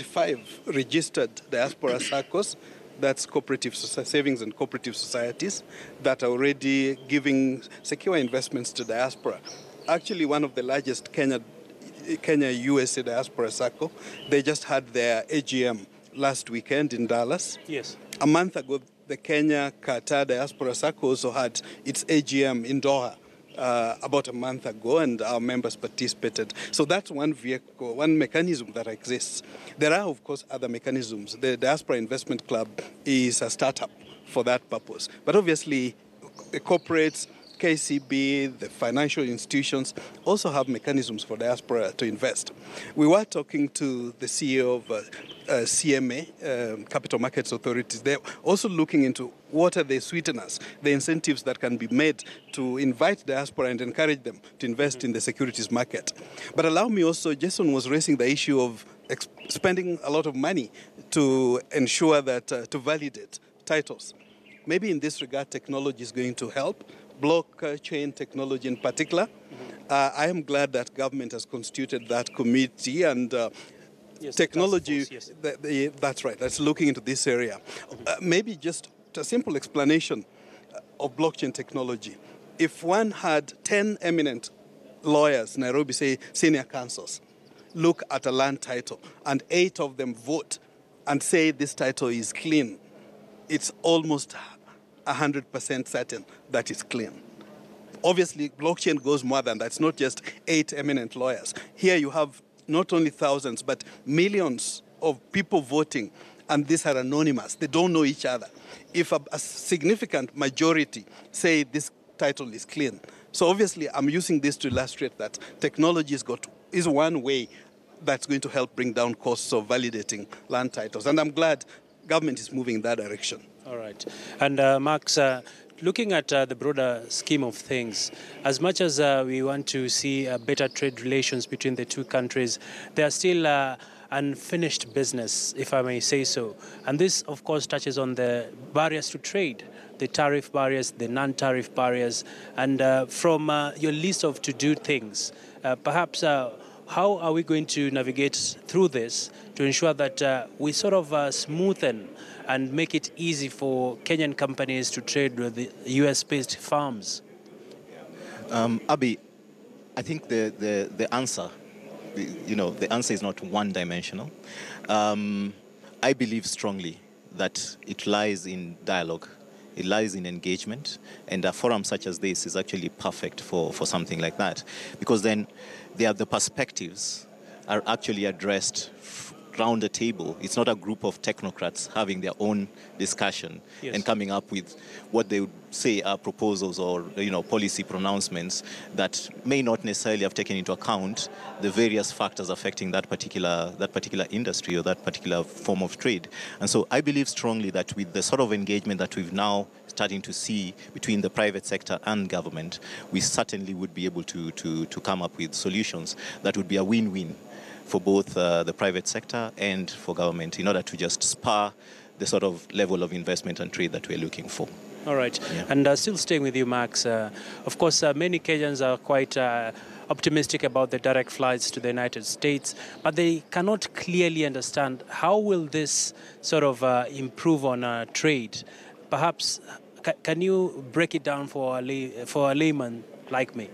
5 registered Diaspora Saccos, that's cooperative savings and cooperative societies that are already giving secure investments to diaspora. Actually, one of the largest Kenya USA Diaspora Sacco, they just had their AGM last weekend in Dallas. Yes. A month ago, the Kenya Qatar Diaspora Sacco also had its AGM in Doha. About a month ago, and our members participated. So that's one vehicle, one mechanism that exists. There are, of course, other mechanisms. The Diaspora Investment Club is a startup for that purpose. But obviously, the corporates, KCB, the financial institutions also have mechanisms for diaspora to invest. We were talking to the CEO of CMA, Capital Markets Authorities. They're also looking into what are the sweeteners, the incentives that can be made to invite diaspora and encourage them to invest in the securities market. But allow me also, Jason was raising the issue of spending a lot of money to ensure that, to validate titles. Maybe in this regard, technology is going to help, blockchain technology in particular. I am glad that government has constituted that committee and yes, technology, force, yes. that's right, that's looking into this area. Maybe just a simple explanation of blockchain technology. If one had 10 eminent lawyers, Nairobi, say senior counsels, look at a land title and 8 of them vote and say this title is clean, it's almost 100% certain that it's clean. Obviously, blockchain goes more than that. It's not just 8 eminent lawyers. Here you have not only thousands, but millions of people voting, and these are anonymous. They don't know each other. If a significant majority say this title is clean. So obviously, I'm using this to illustrate that technology is one way that's going to help bring down costs of validating land titles. And I'm glad government is moving in that direction. All right. And Max, looking at the broader scheme of things, as much as we want to see better trade relations between the two countries, there are still unfinished business, if I may say so. And this, of course, touches on the barriers to trade, the tariff barriers, the non-tariff barriers. And from your list of to-do things, perhaps how are we going to navigate through this to ensure that we sort of smoothen and make it easy for Kenyan companies to trade with the US-based firms? Abi, I think the answer, the answer is not one-dimensional. I believe strongly that it lies in dialogue. It lies in engagement, and a forum such as this is actually perfect for something like that, because then the perspectives are actually addressed round the table. It's not a group of technocrats having their own discussion and coming up with what they would say are proposals or policy pronouncements that may not necessarily have taken into account the various factors affecting that particular industry or that particular form of trade. And so I believe strongly that with the sort of engagement that we've now starting to see between the private sector and government, we certainly would be able to come up with solutions that would be a win-win for both the private sector and for government in order to just spur the sort of level of investment and trade that we're looking for. All right. Yeah. And still staying with you, Max, of course, many Kenyans are quite optimistic about the direct flights to the United States, but they cannot clearly understand how will this sort of improve on trade. Perhaps, can you break it down for a layman like me?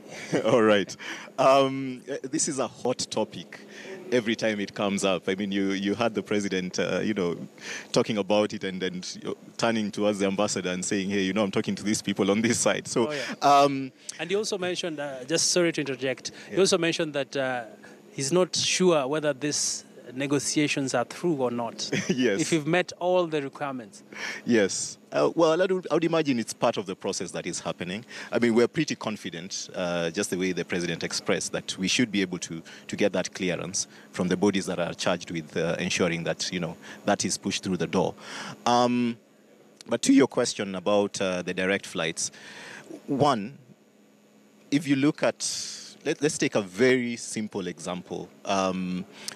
All right. This is a hot topic. Every time it comes up, I mean, you had the president, talking about it and turning towards the ambassador and saying, hey, I'm talking to these people on this side. So, and he also mentioned, just sorry to interject, he also mentioned that he's not sure whether these negotiations are through or not. Yes. If you've met all the requirements. Yes. Well, I would imagine it's part of the process that is happening. I mean, we're pretty confident, just the way the president expressed, that we should be able to get that clearance from the bodies that are charged with ensuring that, that is pushed through the door. But to your question about the direct flights, one, if you look at, let's take a very simple example.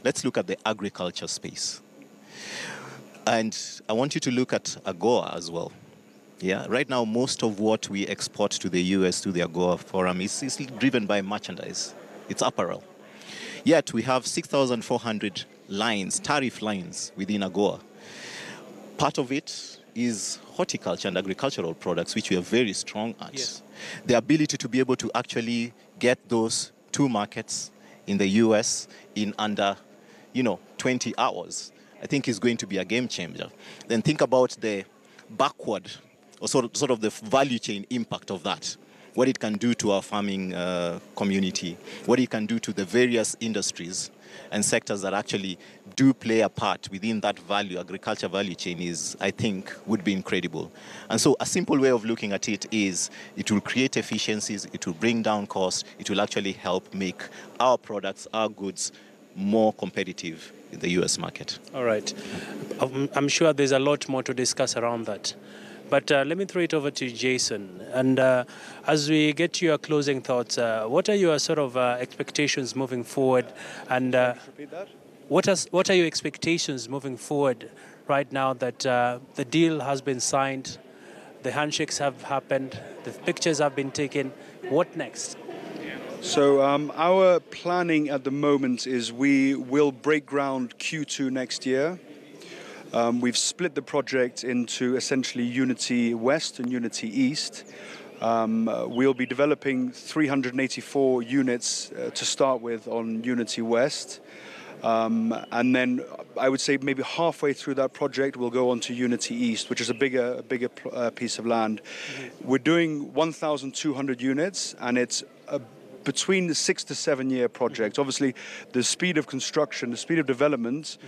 Let's look at the agriculture space. And I want you to look at AGOA as well. Yeah, right now, most of what we export to the US, to the AGOA forum, is driven by merchandise. It's apparel. Yet we have 6,400 lines, tariff lines within AGOA. Part of it is horticulture and agricultural products, which we are very strong at. Yes. The ability to be able to actually get those two markets in the US in under, 20 hours, I think is going to be a game changer. Then think about the backward, or sort of the value chain impact of that. What it can do to our farming community, what it can do to the various industries and sectors that actually do play a part within that agriculture value chain is, I think, would be incredible. And so a simple way of looking at it is it will create efficiencies, it will bring down costs, it will actually help make our products, our goods, more competitive in the US market. All right. I'm sure there's a lot more to discuss around that. But let me throw it over to Jason. And as we get to your closing thoughts, what are your sort of expectations moving forward? And Repeat that? what are your expectations moving forward right now that the deal has been signed, the handshakes have happened, the pictures have been taken? What next? So our planning at the moment is we will break ground Q2 next year. We've split the project into essentially Unity West and Unity East. We'll be developing 384 units to start with on Unity West. And then I would say maybe halfway through that project, we'll go on to Unity East, which is a bigger piece of land. Mm-hmm. We're doing 1,200 units, and it's between the 6 to 7 year project. Obviously, the speed of construction, the speed of development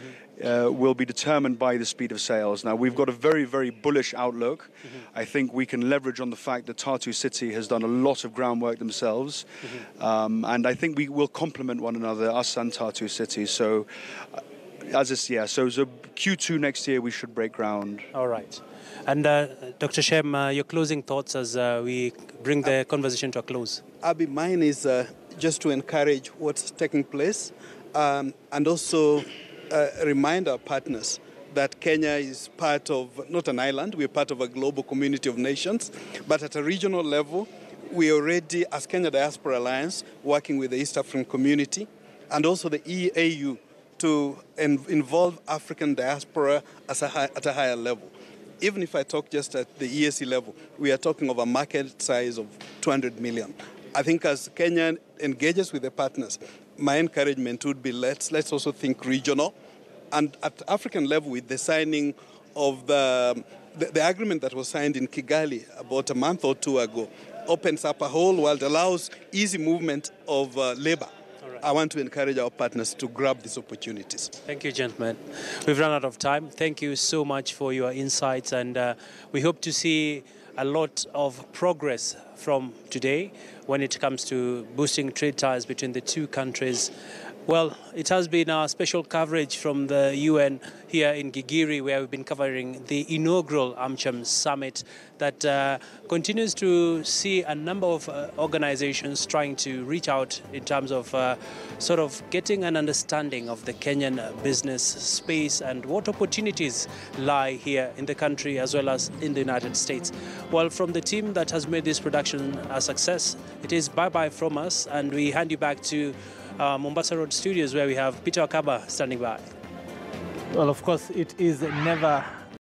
will be determined by the speed of sales. Now, we've got a very, very bullish outlook. I think we can leverage on the fact that Tartu City has done a lot of groundwork themselves. And I think we will complement one another, us and Tartu City. So, so Q2 next year, we should break ground. All right. And Dr. Shem, your closing thoughts as we bring the conversation to a close. Abi, mine is just to encourage what's taking place and also remind our partners that Kenya is part of, not an island, we're part of a global community of nations, but at a regional level, we already, as Kenya Diaspora Alliance, working with the East African community and also the EAU to involve African diaspora at a higher level. Even if I talk just at the EAC level, we are talking of a market size of 200 million. I think as Kenya engages with the partners, my encouragement would be let's also think regional. And at African level, with the signing of the agreement that was signed in Kigali about a month or two ago, opens up a whole world, allows easy movement of labor. I want to encourage our partners to grab these opportunities. Thank you, gentlemen. We've run out of time. Thank you so much for your insights, and we hope to see a lot of progress from today when it comes to boosting trade ties between the two countries. Well, it has been our special coverage from the UN here in Gigiri, where we've been covering the inaugural AMCHEM Summit that continues to see a number of organizations trying to reach out in terms of sort of getting an understanding of the Kenyan business space and what opportunities lie here in the country as well as in the United States. Well, from the team that has made this production a success, it is bye-bye from us, and we hand you back to Mombasa Road Studios, where we have Peter Akaba standing by. Well, of course, it is never